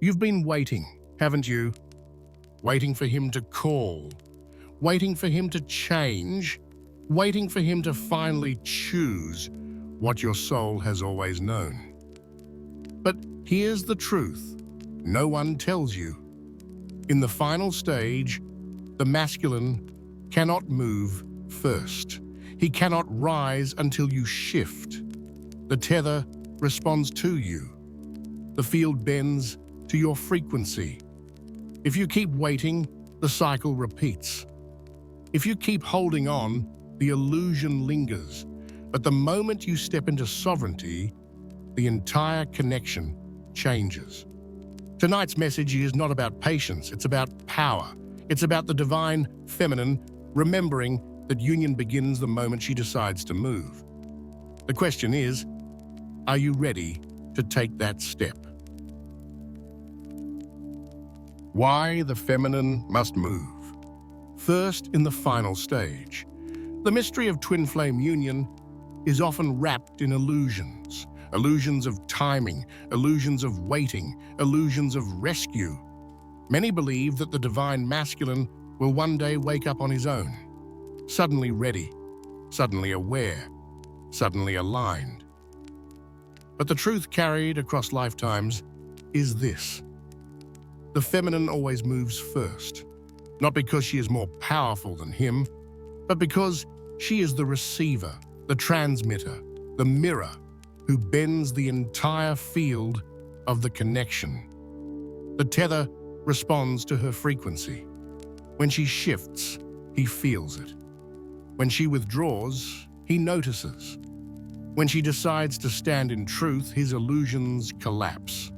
You've been waiting, haven't you? Waiting for him to call, waiting for him to change, waiting for him to finally choose what your soul has always known. But here's the truth no one tells you. In the final stage, the masculine cannot move first. He cannot rise until you shift. The tether responds to you. The field bends to your frequency. If you keep waiting, the cycle repeats. If you keep holding on, the illusion lingers. But the moment you step into sovereignty, the entire connection changes. Tonight's message is not about patience, it's about power. It's about the divine feminine remembering that union begins the moment she decides to move. The question is, are you ready to take that step? Why the feminine must move. First, in the final stage, the mystery of twin flame union is often wrapped in illusions. Illusions of timing, illusions of waiting, illusions of rescue. Many believe that the divine masculine will one day wake up on his own, suddenly ready, suddenly aware, suddenly aligned. But the truth carried across lifetimes is this. The feminine always moves first, not because she is more powerful than him, but because she is the receiver, the transmitter, the mirror, who bends the entire field of the connection. The tether responds to her frequency. When she shifts, he feels it. When she withdraws, he notices. When she decides to stand in truth, his illusions collapse.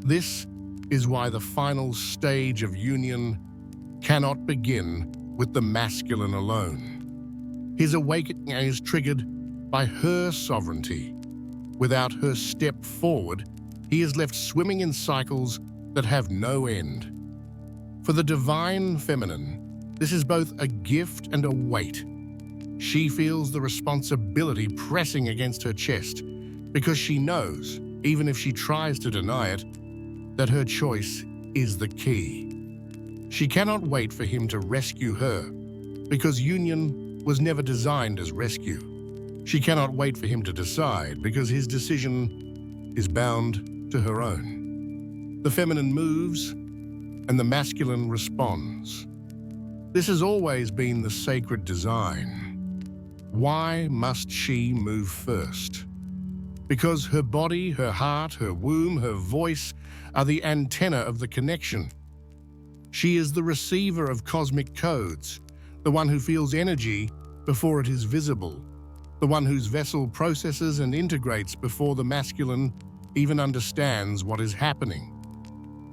This is why the final stage of union cannot begin with the masculine alone. His awakening is triggered by her sovereignty. Without her step forward, he is left swimming in cycles that have no end. For the divine feminine, this is both a gift and a weight. She feels the responsibility pressing against her chest because she knows, even if she tries to deny it, that her choice is the key. She cannot wait for him to rescue her because union was never designed as rescue. She cannot wait for him to decide because his decision is bound to her own. The feminine moves and the masculine responds. This has always been the sacred design. Why must she move first? Because her body, her heart, her womb, her voice are the antenna of the connection. She is the receiver of cosmic codes, the one who feels energy before it is visible, the one whose vessel processes and integrates before the masculine even understands what is happening.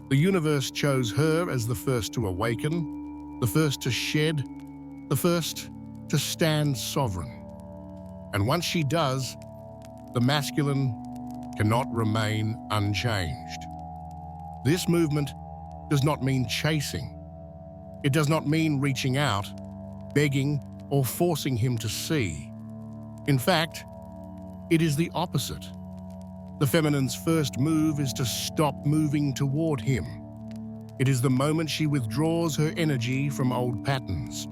The universe chose her as the first to awaken, the first to shed, the first to stand sovereign. And once she does, the masculine cannot remain unchanged. This movement does not mean chasing. It does not mean reaching out, begging, or forcing him to see. In fact, it is the opposite. The feminine's first move is to stop moving toward him. It is the moment she withdraws her energy from old patterns,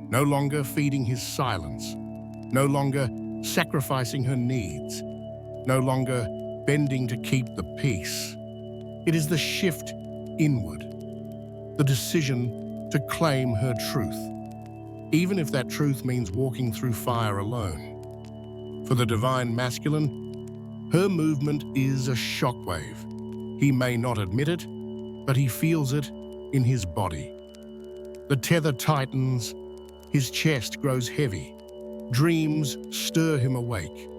no longer feeding his silence, no longer sacrificing her needs, no longer bending to keep the peace. It is the shift inward, the decision to claim her truth, even if that truth means walking through fire alone. For the divine masculine, her movement is a shockwave. He may not admit it, but he feels it in his body. The tether tightens, his chest grows heavy. Dreams stir him awake.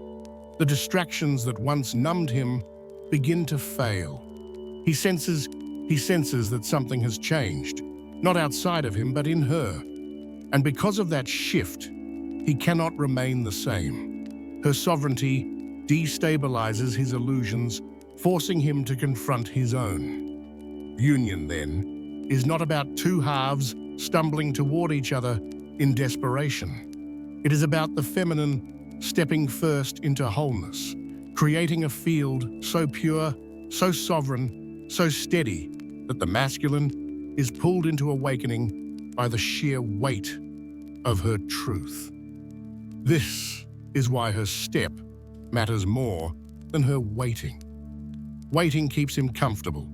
The distractions that once numbed him begin to fail. He senses that something has changed, not outside of him, but in her. And because of that shift, he cannot remain the same. Her sovereignty destabilizes his illusions, forcing him to confront his own. Union, then, is not about two halves stumbling toward each other in desperation. It is about the feminine stepping first into wholeness, creating a field so pure, so sovereign, so steady that the masculine is pulled into awakening by the sheer weight of her truth. This is why her step matters more than her waiting. Waiting keeps him comfortable.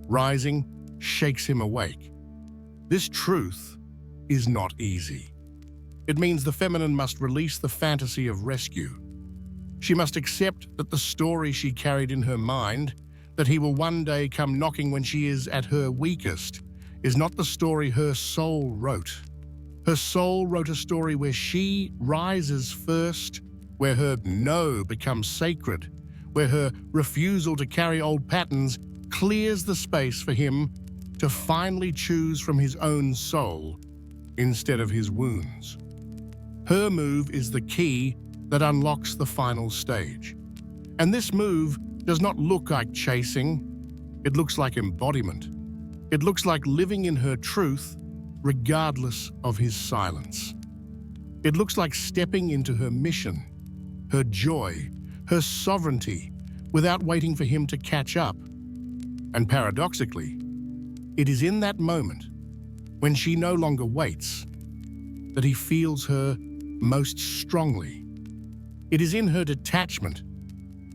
Rising shakes him awake. This truth is not easy. It means the feminine must release the fantasy of rescue. She must accept that the story she carried in her mind, that he will one day come knocking when she is at her weakest, is not the story her soul wrote. Her soul wrote a story where she rises first, where her no becomes sacred, where her refusal to carry old patterns clears the space for him to finally choose from his own soul instead of his wounds. Her move is the key that unlocks the final stage. And this move does not look like chasing. It looks like embodiment. It looks like living in her truth regardless of his silence. It looks like stepping into her mission, her joy, her sovereignty, without waiting for him to catch up. And paradoxically, it is in that moment, when she no longer waits, that he feels her most strongly. It is in her detachment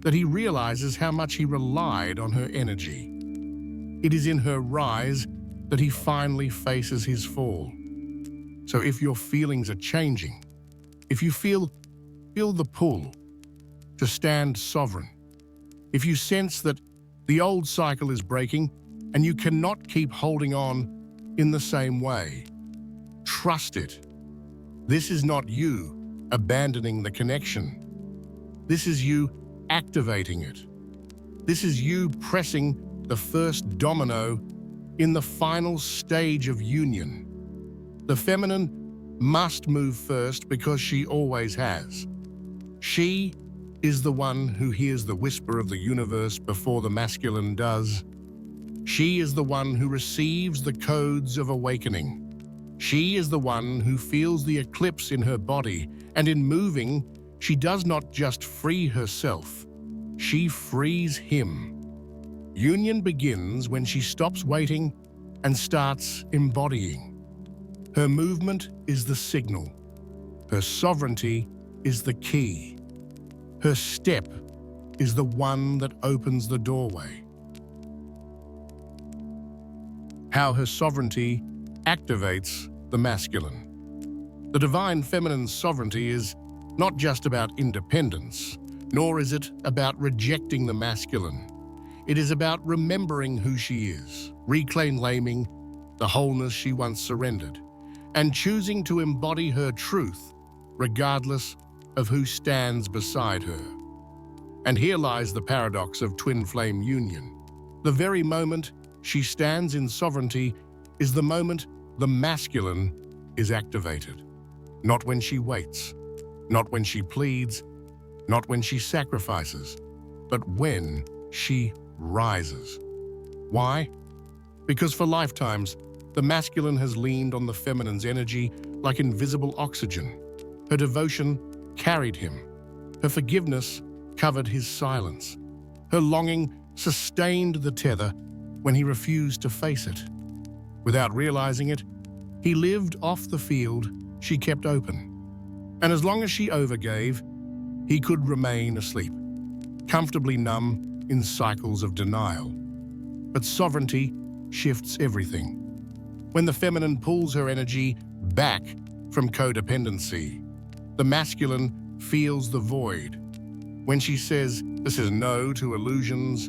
that he realizes how much he relied on her energy. It is in her rise that he finally faces his fall. So if your feelings are changing, if you feel the pull to stand sovereign, if you sense that the old cycle is breaking and you cannot keep holding on in the same way, trust it. This is not you abandoning the connection. This is you activating it. This is you pressing the first domino in the final stage of union. The feminine must move first because she always has. She is the one who hears the whisper of the universe before the masculine does. She is the one who receives the codes of awakening. She is the one who feels the eclipse in her body, and in moving, she does not just free herself, she frees him. Union begins when she stops waiting and starts embodying. Her movement is the signal. Her sovereignty is the key. Her step is the one that opens the doorway. How her sovereignty activates the masculine. The divine feminine's sovereignty is not just about independence, nor is it about rejecting the masculine. It is about remembering who she is, reclaiming the wholeness she once surrendered, and choosing to embody her truth, regardless of who stands beside her. And here lies the paradox of twin flame union. The very moment she stands in sovereignty is the moment the masculine is activated. Not when she waits, not when she pleads, not when she sacrifices, but when she rises. Why? Because for lifetimes, the masculine has leaned on the feminine's energy like invisible oxygen. Her devotion carried him. Her forgiveness covered his silence. Her longing sustained the tether when he refused to face it. Without realizing it, he lived off the field she kept open. And as long as she overgave, he could remain asleep, comfortably numb in cycles of denial. But sovereignty shifts everything. When the feminine pulls her energy back from codependency, the masculine feels the void. When she says this is no to illusions,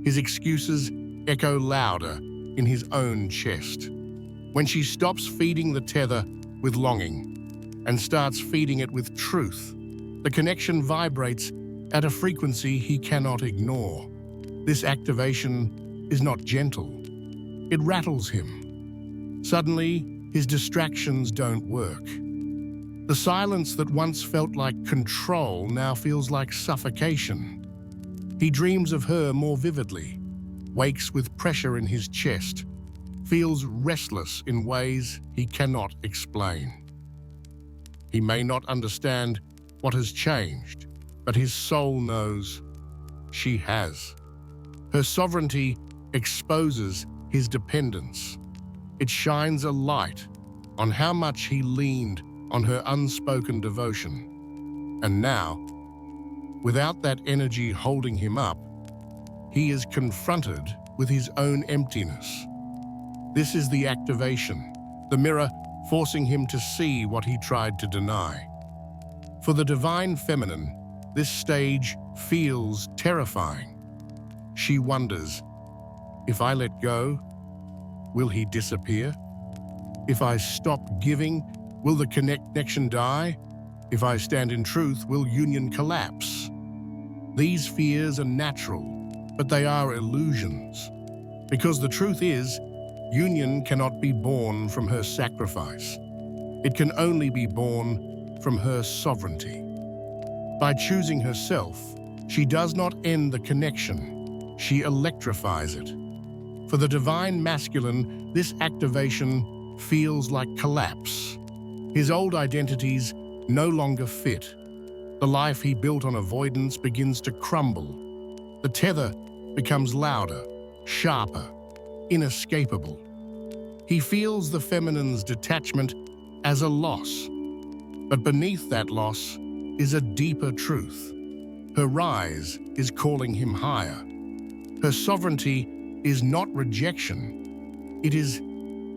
his excuses echo louder in his own chest. When she stops feeding the tether with longing and starts feeding it with truth, the connection vibrates at a frequency he cannot ignore. This activation is not gentle. It rattles him. Suddenly, his distractions don't work. The silence that once felt like control now feels like suffocation. He dreams of her more vividly, wakes with pressure in his chest, feels restless in ways he cannot explain. He may not understand what has changed, but his soul knows she has. Her sovereignty exposes his dependence. It shines a light on how much he leaned on her unspoken devotion. And now, without that energy holding him up, he is confronted with his own emptiness. This is the activation, the mirror forcing him to see what he tried to deny. For the divine feminine, this stage feels terrifying. She wonders, if I let go, will he disappear? If I stop giving, will the connection die? If I stand in truth, will union collapse? These fears are natural, but they are illusions. Because the truth is, union cannot be born from her sacrifice. It can only be born from her sovereignty. By choosing herself, she does not end the connection, she electrifies it. For the divine masculine, this activation feels like collapse. His old identities no longer fit. The life he built on avoidance begins to crumble. The tether becomes louder, sharper, inescapable. He feels the feminine's detachment as a loss. But beneath that loss is a deeper truth. Her rise is calling him higher. Her sovereignty is not rejection, it is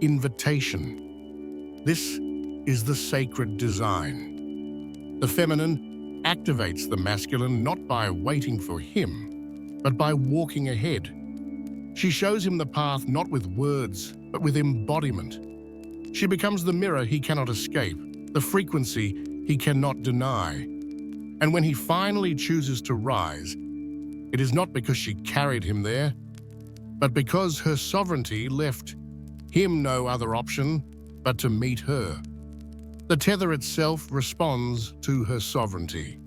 invitation. This is the sacred design. The feminine activates the masculine not by waiting for him, but by walking ahead. She shows him the path not with words, but with embodiment. She becomes the mirror he cannot escape, the frequency he cannot deny. And when he finally chooses to rise, it is not because she carried him there, but because her sovereignty left him no other option but to meet her. The tether itself responds to her sovereignty.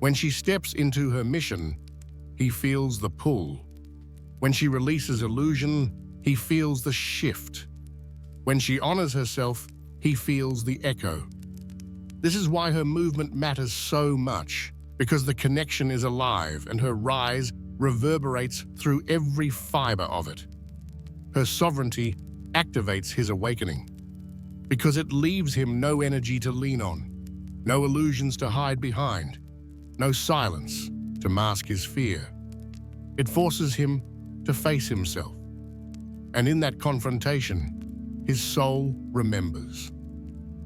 When she steps into her mission, he feels the pull. When she releases illusion, he feels the shift. When she honors herself, he feels the echo. This is why her movement matters so much, because the connection is alive and her rise reverberates through every fiber of it. Her sovereignty activates his awakening, because it leaves him no energy to lean on, no illusions to hide behind, no silence to mask his fear. It forces him to face himself. And in that confrontation, his soul remembers.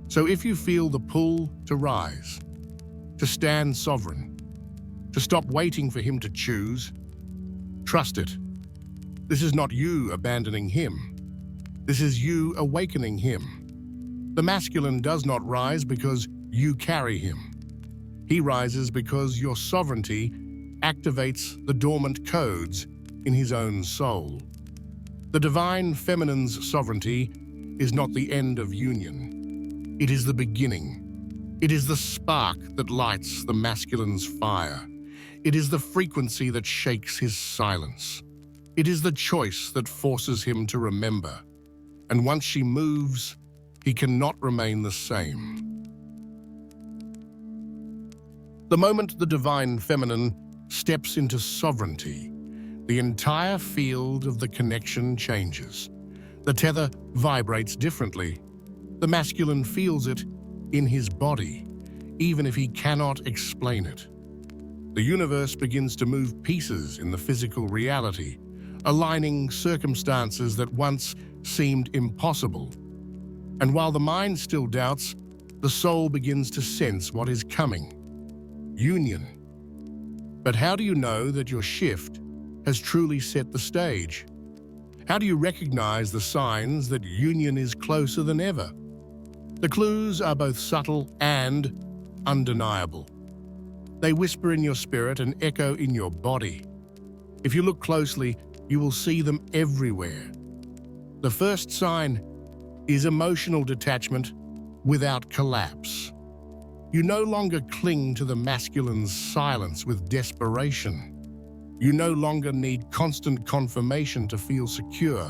So if you feel the pull to rise, to stand sovereign, to stop waiting for him to choose, trust it. This is not you abandoning him. This is you awakening him. The masculine does not rise because you carry him. He rises because your sovereignty activates the dormant codes in his own soul. The divine feminine's sovereignty is not the end of union. It is the beginning. It is the spark that lights the masculine's fire. It is the frequency that shakes his silence. It is the choice that forces him to remember. And once she moves, he cannot remain the same. The moment the divine feminine steps into sovereignty, the entire field of the connection changes. The tether vibrates differently. The masculine feels it in his body, even if he cannot explain it. The universe begins to move pieces in the physical reality, aligning circumstances that once seemed impossible. And while the mind still doubts, the soul begins to sense what is coming. Union. But how do you know that your shift has truly set the stage? How do you recognize the signs that union is closer than ever? The clues are both subtle and undeniable. They whisper in your spirit and echo in your body. If you look closely, you will see them everywhere. The first sign is emotional detachment without collapse. You no longer cling to the masculine's silence with desperation. You no longer need constant confirmation to feel secure.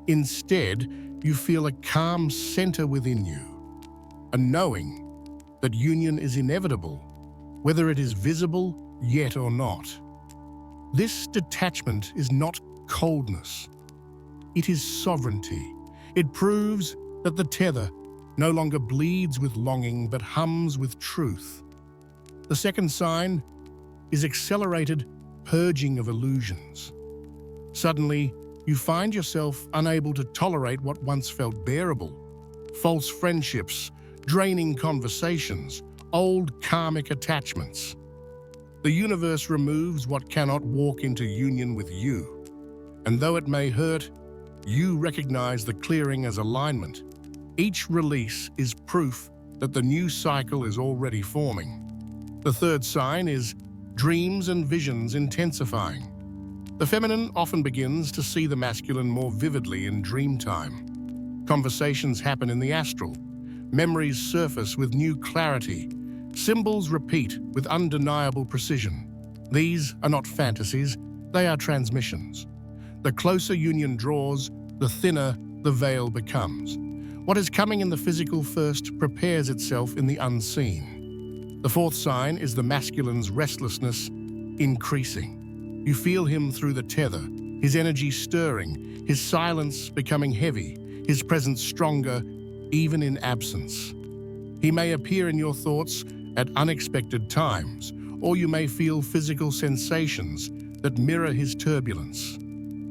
Instead, you feel a calm center within you, a knowing that union is inevitable, whether it is visible yet or not. This detachment is not coldness. It is sovereignty. It proves that the tether no longer bleeds with longing but hums with truth. The second sign is accelerated purging of illusions. Suddenly, you find yourself unable to tolerate what once felt bearable. False friendships, draining conversations, old karmic attachments. The universe removes what cannot walk into union with you. And though it may hurt, you recognize the clearing as alignment. Each release is proof that the new cycle is already forming. The third sign is dreams and visions intensifying. The feminine often begins to see the masculine more vividly in dream time. Conversations happen in the astral. Memories surface with new clarity. Symbols repeat with undeniable precision. These are not fantasies, they are transmissions. The closer union draws, the thinner the veil becomes. What is coming in the physical first prepares itself in the unseen. The fourth sign is the masculine's restlessness increasing. You feel him through the tether, his energy stirring, his silence becoming heavy, his presence stronger, even in absence. He may appear in your thoughts at unexpected times, or you may feel physical sensations that mirror his turbulence.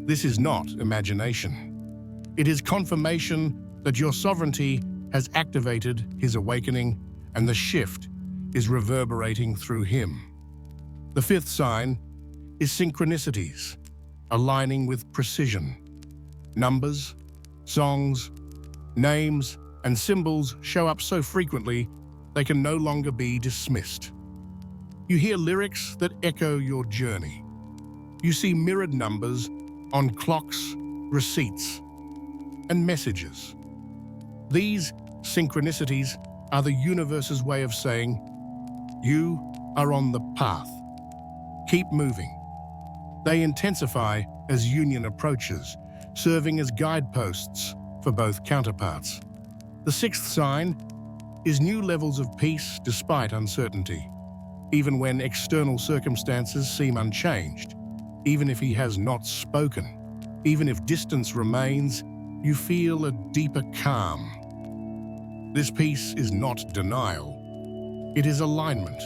This is not imagination. It is confirmation that your sovereignty has activated his awakening, and the shift is reverberating through him. The fifth sign is synchronicities, aligning with precision. Numbers, songs, names, and symbols show up so frequently they can no longer be dismissed. You hear lyrics that echo your journey. You see mirrored numbers on clocks, receipts, and messages. These synchronicities are the universe's way of saying, you are on the path. Keep moving. They intensify as union approaches, serving as guideposts for both counterparts. The sixth sign is new levels of peace despite uncertainty. Even when external circumstances seem unchanged, even if he has not spoken, even if distance remains, you feel a deeper calm. This peace is not denial, it is alignment.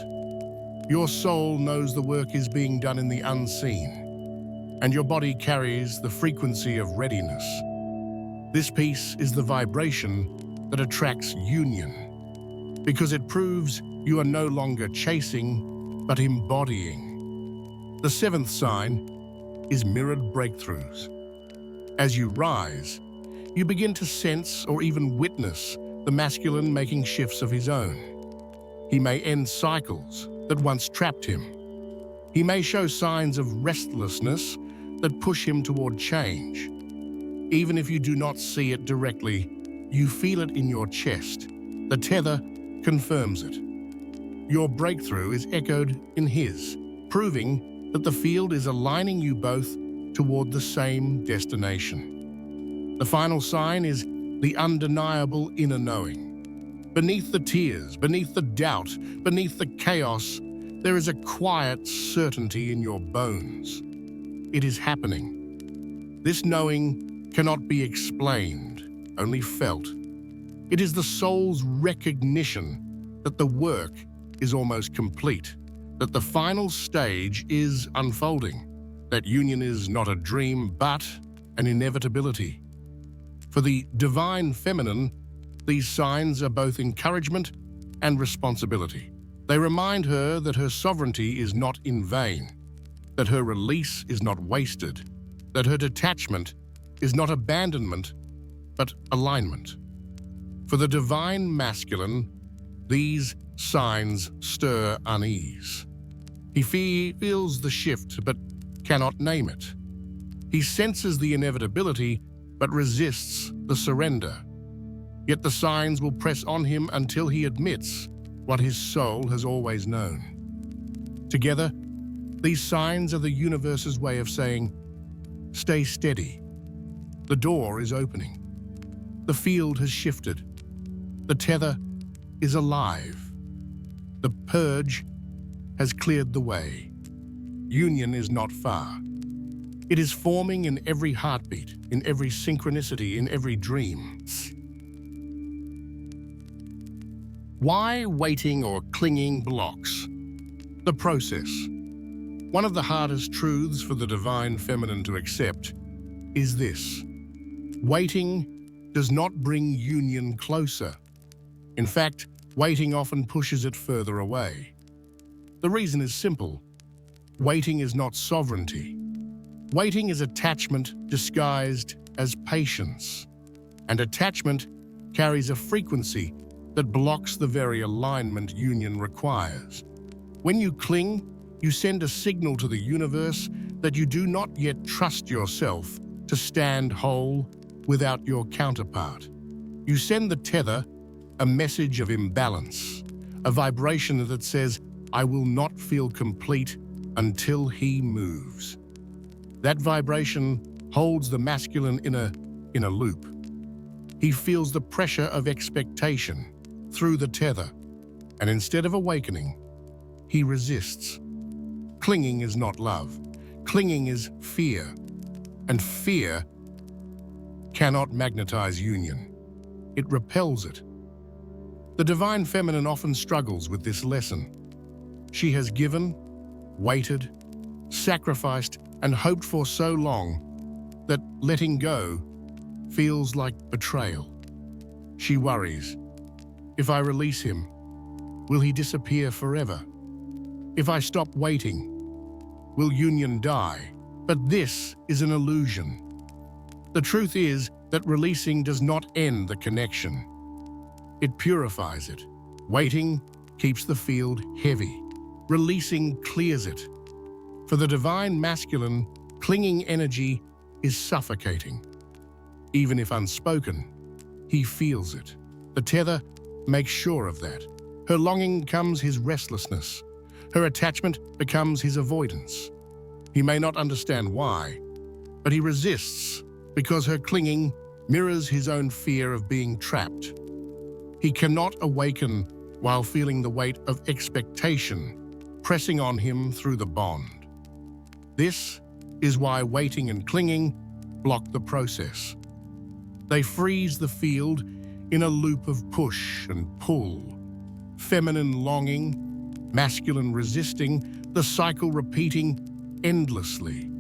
Your soul knows the work is being done in the unseen, and your body carries the frequency of readiness. This peace is the vibration that attracts union, because it proves you are no longer chasing, but embodying. The seventh sign is mirrored breakthroughs. As you rise, you begin to sense or even witness the masculine making shifts of his own. He may end cycles that once trapped him. He may show signs of restlessness that push him toward change. Even if you do not see it directly, you feel it in your chest. The tether confirms it. Your breakthrough is echoed in his, proving that the field is aligning you both toward the same destination. The final sign is the undeniable inner knowing. Beneath the tears, beneath the doubt, beneath the chaos, there is a quiet certainty in your bones. It is happening. This knowing cannot be explained, only felt. It is the soul's recognition that the work is almost complete, that the final stage is unfolding, that union is not a dream but an inevitability. For the divine feminine, these signs are both encouragement and responsibility. They remind her that her sovereignty is not in vain, that her release is not wasted, that her detachment is not abandonment, but alignment. For the divine masculine, these signs stir unease. He feels the shift but cannot name it. He senses the inevitability but resists the surrender. Yet the signs will press on him until he admits what his soul has always known. Together, these signs are the universe's way of saying, stay steady. The door is opening. The field has shifted. The tether is alive. The purge has cleared the way. Union is not far. It is forming in every heartbeat, in every synchronicity, in every dream. Why waiting or clinging blocks the process? One of the hardest truths for the divine feminine to accept is this: waiting does not bring union closer. In fact, waiting often pushes it further away. The reason is simple. Waiting is not sovereignty. Waiting is attachment disguised as patience. And attachment carries a frequency that blocks the very alignment union requires. When you cling, you send a signal to the universe that you do not yet trust yourself to stand whole without your counterpart. You send the tether a message of imbalance, a vibration that says, "I will not feel complete until he moves." That vibration holds the masculine in a loop. He feels the pressure of expectation through the tether, and instead of awakening, he resists. Clinging is not love. Clinging is fear, and fear cannot magnetize union. It repels it. The divine feminine often struggles with this lesson. She has given, waited, sacrificed, and hoped for so long that letting go feels like betrayal. She worries, if I release him, will he disappear forever? If I stop waiting, will union die? But this is an illusion. The truth is that releasing does not end the connection. It purifies it. Waiting keeps the field heavy. Releasing clears it. For the divine masculine, clinging energy is suffocating. Even if unspoken, he feels it. The tether makes sure of that. Her longing becomes his restlessness. Her attachment becomes his avoidance. He may not understand why, but he resists because her clinging mirrors his own fear of being trapped. He cannot awaken while feeling the weight of expectation pressing on him through the bond. This is why waiting and clinging block the process. They freeze the field in a loop of push and pull. Feminine longing, masculine resisting, the cycle repeating endlessly.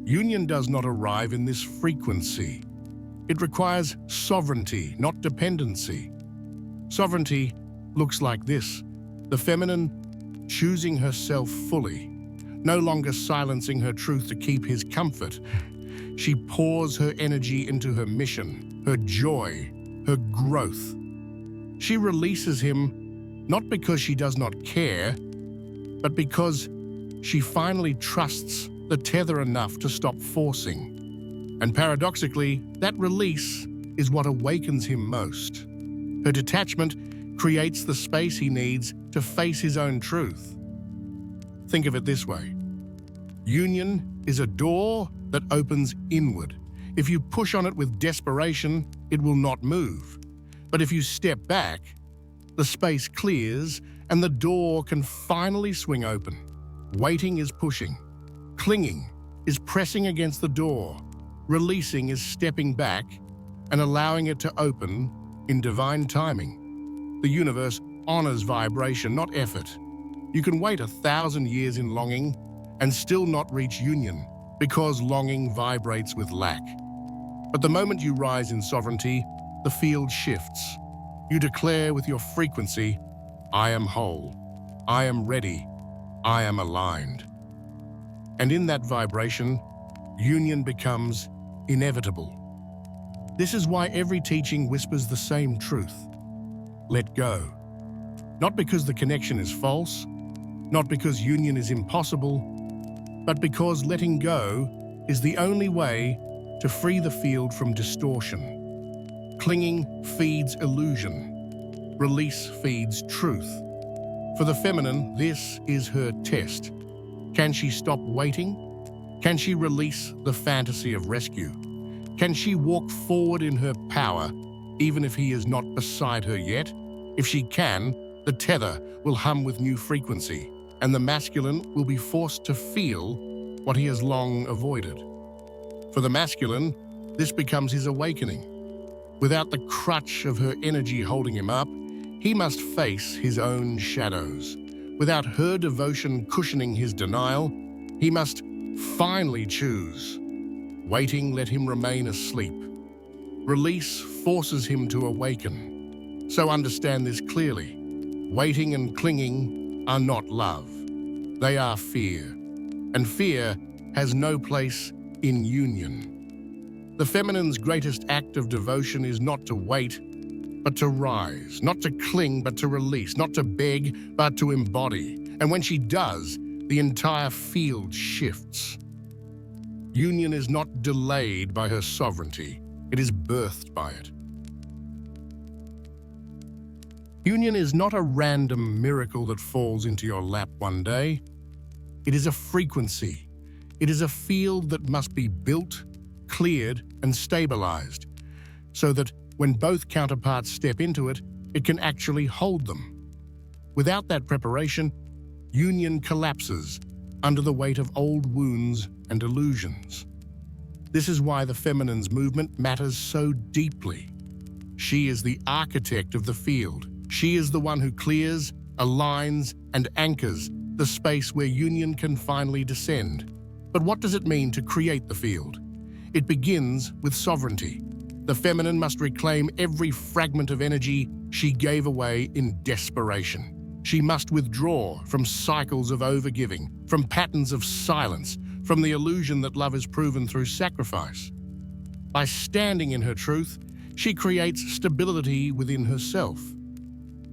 Union does not arrive in this frequency. It requires sovereignty, not dependency. Sovereignty looks like this: the feminine choosing herself fully, no longer silencing her truth to keep his comfort. She pours her energy into her mission, her joy, her growth. She releases him not because she does not care, but because she finally trusts the tether enough to stop forcing. And paradoxically, that release is what awakens him most. Her detachment creates the space he needs to face his own truth. Think of it this way. Union is a door that opens inward. If you push on it with desperation, it will not move. But if you step back, the space clears and the door can finally swing open. Waiting is pushing. Clinging is pressing against the door. Releasing is stepping back and allowing it to open in divine timing. The universe honors vibration, not effort. You can wait 1,000 years in longing and still not reach union because longing vibrates with lack. But the moment you rise in sovereignty, the field shifts. You declare with your frequency, I am whole, I am ready, I am aligned. And in that vibration, union becomes inevitable. This is why every teaching whispers the same truth. Let go. Not because the connection is false, not because union is impossible, but because letting go is the only way to free the field from distortion. Clinging feeds illusion. Release feeds truth. For the feminine, this is her test. Can she stop waiting? Can she release the fantasy of rescue? Can she walk forward in her power, even if he is not beside her yet? If she can, the tether will hum with new frequency, and the masculine will be forced to feel what he has long avoided. For the masculine, this becomes his awakening. Without the crutch of her energy holding him up, he must face his own shadows. Without her devotion cushioning his denial, he must finally choose. Waiting let him remain asleep. Release forces him to awaken. So understand this clearly. Waiting and clinging are not love. They are fear. And fear has no place in union. The feminine's greatest act of devotion is not to wait, but to rise, not to cling, but to release, not to beg, but to embody. And when she does, the entire field shifts. Union is not delayed by her sovereignty, it is birthed by it. Union is not a random miracle that falls into your lap one day. It is a frequency. It is a field that must be built, cleared, and stabilized, so that when both counterparts step into it, it can actually hold them. Without that preparation, union collapses under the weight of old wounds and illusions. This is why the feminine's movement matters so deeply. She is the architect of the field. She is the one who clears, aligns, and anchors the space where union can finally descend. But what does it mean to create the field? It begins with sovereignty. The feminine must reclaim every fragment of energy she gave away in desperation. She must withdraw from cycles of overgiving, from patterns of silence, from the illusion that love is proven through sacrifice. By standing in her truth, she creates stability within herself.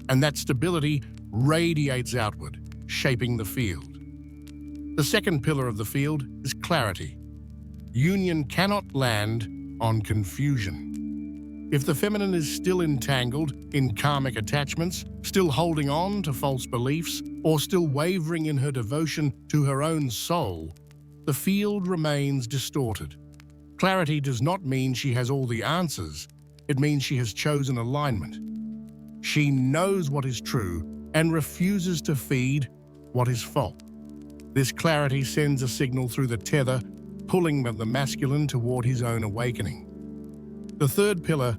And that stability radiates outward, shaping the field. The second pillar of the field is clarity. Union cannot land on confusion. If the feminine is still entangled in karmic attachments, still holding on to false beliefs, or still wavering in her devotion to her own soul, the field remains distorted. Clarity does not mean she has all the answers. It means she has chosen alignment. She knows what is true and refuses to feed what is false. This clarity sends a signal through the tether, pulling the masculine toward his own awakening. The third pillar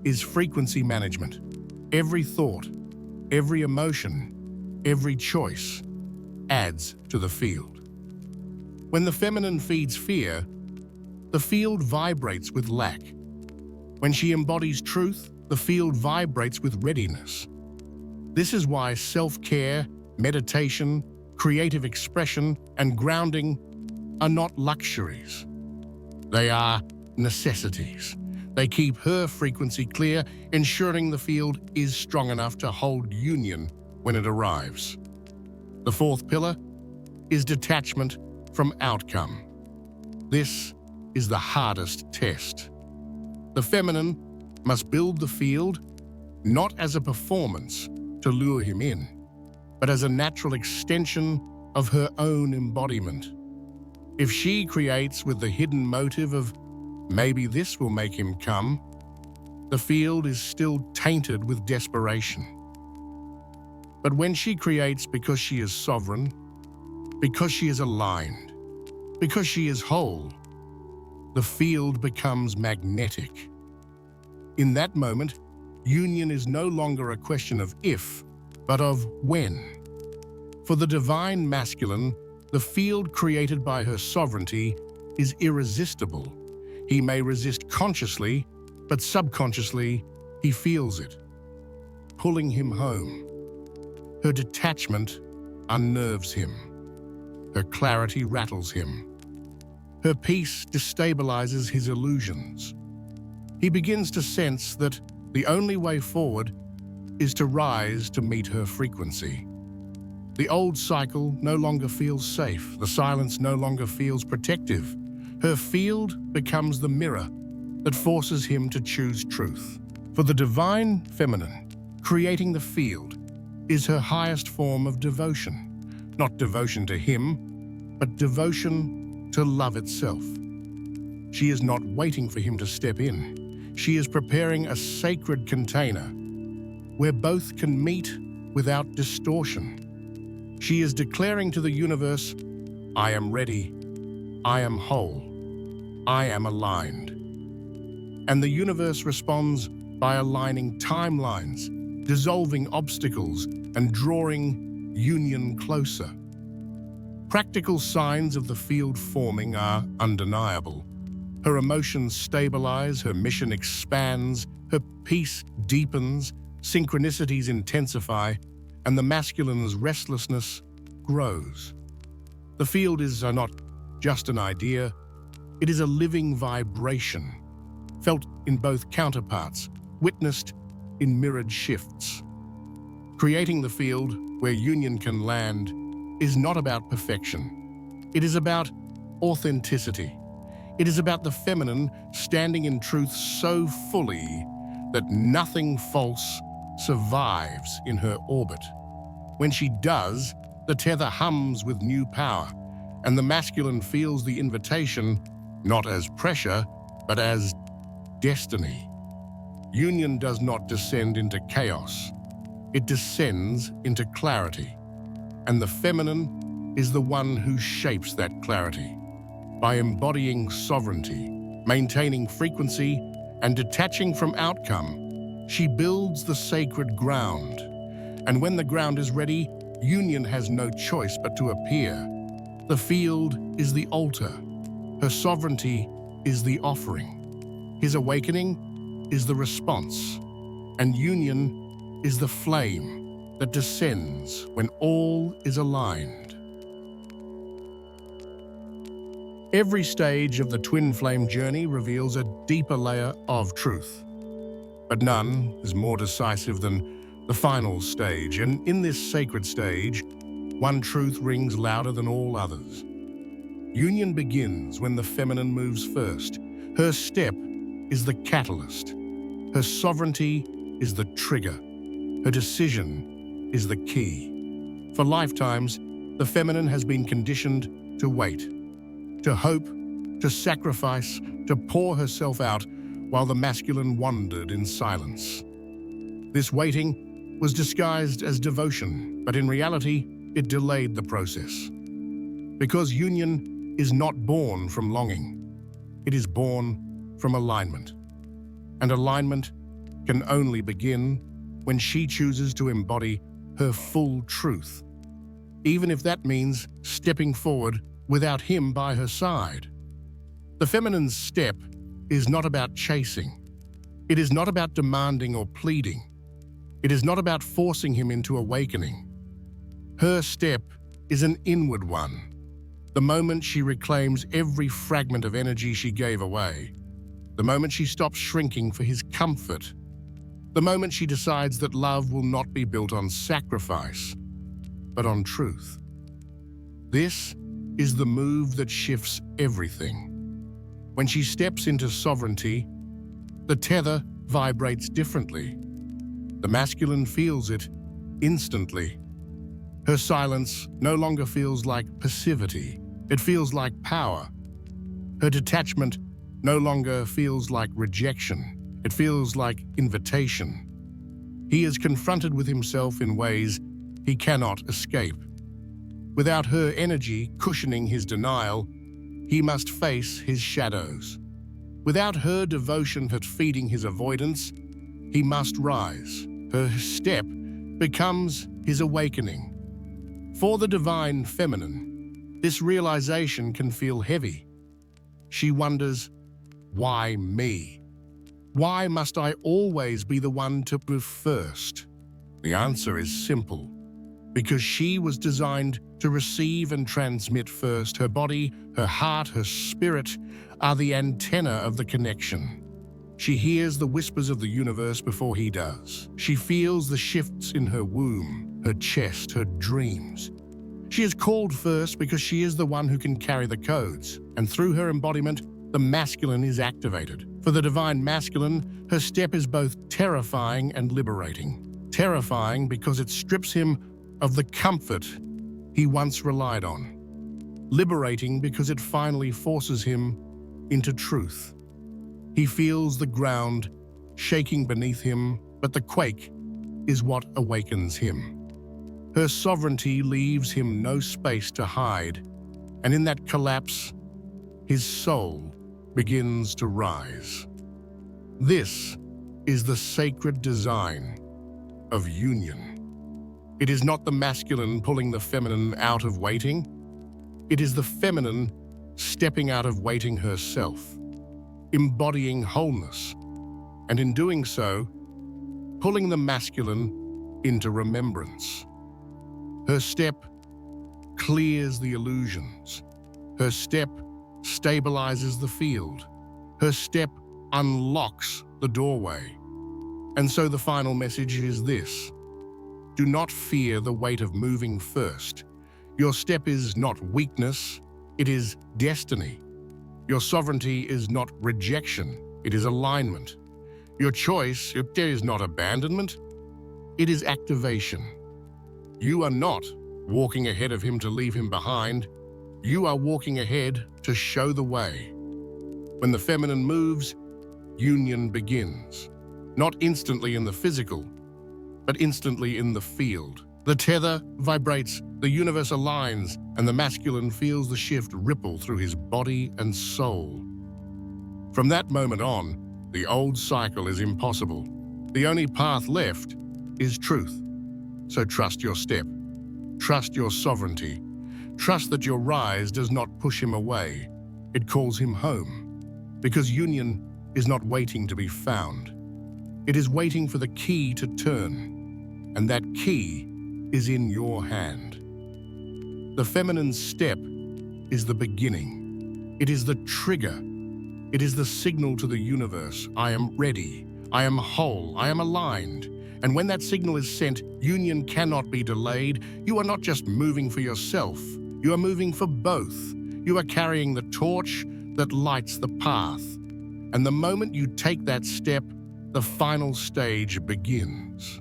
is frequency management. Every thought, every emotion, every choice adds to the field. When the feminine feeds fear, the field vibrates with lack. When she embodies truth, the field vibrates with readiness. This is why self-care, meditation, creative expression, and grounding are not luxuries. They are necessities. They keep her frequency clear, ensuring the field is strong enough to hold union when it arrives. The fourth pillar is detachment from outcome. This is the hardest test. The feminine must build the field not as a performance to lure him in, but as a natural extension of her own embodiment. If she creates with the hidden motive of maybe this will make him come, the field is still tainted with desperation. But when she creates because she is sovereign, because she is aligned, because she is whole, the field becomes magnetic. In that moment, union is no longer a question of if, but of when. For the divine masculine, the field created by her sovereignty is irresistible. He may resist consciously, but subconsciously, he feels it, pulling him home. Her detachment unnerves him. Her clarity rattles him. Her peace destabilizes his illusions. He begins to sense that the only way forward is to rise to meet her frequency. The old cycle no longer feels safe. The silence no longer feels protective. Her field becomes the mirror that forces him to choose truth. For the divine feminine, creating the field is her highest form of devotion. Not devotion to him, but devotion to love itself. She is not waiting for him to step in. She is preparing a sacred container where both can meet without distortion. She is declaring to the universe, I am ready, I am whole. I am aligned. And the universe responds by aligning timelines, dissolving obstacles, and drawing union closer. Practical signs of the field forming are undeniable. Her emotions stabilize, her mission expands, her peace deepens, synchronicities intensify, and the masculine's restlessness grows. The field is not just an idea, it is a living vibration, felt in both counterparts, witnessed in mirrored shifts. Creating the field where union can land is not about perfection. It is about authenticity. It is about the feminine standing in truth so fully that nothing false survives in her orbit. When she does, the tether hums with new power, and the masculine feels the invitation not as pressure, but as destiny. Union does not descend into chaos. It descends into clarity. And the feminine is the one who shapes that clarity. By embodying sovereignty, maintaining frequency, and detaching from outcome, she builds the sacred ground. And when the ground is ready, union has no choice but to appear. The field is the altar. Her sovereignty is the offering. His awakening is the response. And union is the flame that descends when all is aligned. Every stage of the twin flame journey reveals a deeper layer of truth. But none is more decisive than the final stage, and in this sacred stage, one truth rings louder than all others. Union begins when the feminine moves first. Her step is the catalyst. Her sovereignty is the trigger. Her decision is the key. For lifetimes, the feminine has been conditioned to wait, to hope, to sacrifice, to pour herself out while the masculine wandered in silence. This waiting was disguised as devotion, but in reality, it delayed the process. Because union is not born from longing, it is born from alignment. And alignment can only begin when she chooses to embody her full truth, even if that means stepping forward without him by her side. The feminine's step is not about chasing. It is not about demanding or pleading. It is not about forcing him into awakening. Her step is an inward one. The moment she reclaims every fragment of energy she gave away. The moment she stops shrinking for his comfort. The moment she decides that love will not be built on sacrifice, but on truth. This is the move that shifts everything. When she steps into sovereignty, the tether vibrates differently. The masculine feels it instantly. Her silence no longer feels like passivity. It feels like power. Her detachment no longer feels like rejection. It feels like invitation. He is confronted with himself in ways he cannot escape. Without her energy cushioning his denial, he must face his shadows. Without her devotion feeding his avoidance, he must rise. Her step becomes his awakening. For the divine feminine, this realization can feel heavy. She wonders, why me? Why must I always be the one to move first? The answer is simple. Because she was designed to receive and transmit first. Her body, her heart, her spirit are the antenna of the connection. She hears the whispers of the universe before he does. She feels the shifts in her womb, her chest, her dreams. She is called first because she is the one who can carry the codes, and through her embodiment, the masculine is activated. For the divine masculine, her step is both terrifying and liberating. Terrifying because it strips him of the comfort he once relied on. Liberating because it finally forces him into truth. He feels the ground shaking beneath him, but the quake is what awakens him. Her sovereignty leaves him no space to hide, and in that collapse, his soul begins to rise. This is the sacred design of union. It is not the masculine pulling the feminine out of waiting. It is the feminine stepping out of waiting herself, embodying wholeness, and in doing so, pulling the masculine into remembrance. Her step clears the illusions. Her step stabilizes the field. Her step unlocks the doorway. And so the final message is this: do not fear the weight of moving first. Your step is not weakness, it is destiny. Your sovereignty is not rejection, it is alignment. Your choice, it is not abandonment, it is activation. You are not walking ahead of him to leave him behind. You are walking ahead to show the way. When the feminine moves, union begins. Not instantly in the physical, but instantly in the field. The tether vibrates, the universe aligns, and the masculine feels the shift ripple through his body and soul. From that moment on, the old cycle is impossible. The only path left is truth. So trust your step. Trust your sovereignty. Trust that your rise does not push him away. It calls him home. Because union is not waiting to be found. It is waiting for the key to turn. And that key is in your hand. The feminine step is the beginning. It is the trigger. It is the signal to the universe. I am ready. I am whole. I am aligned. And when that signal is sent, union cannot be delayed. You are not just moving for yourself. You are moving for both. You are carrying the torch that lights the path. And the moment you take that step, the final stage begins.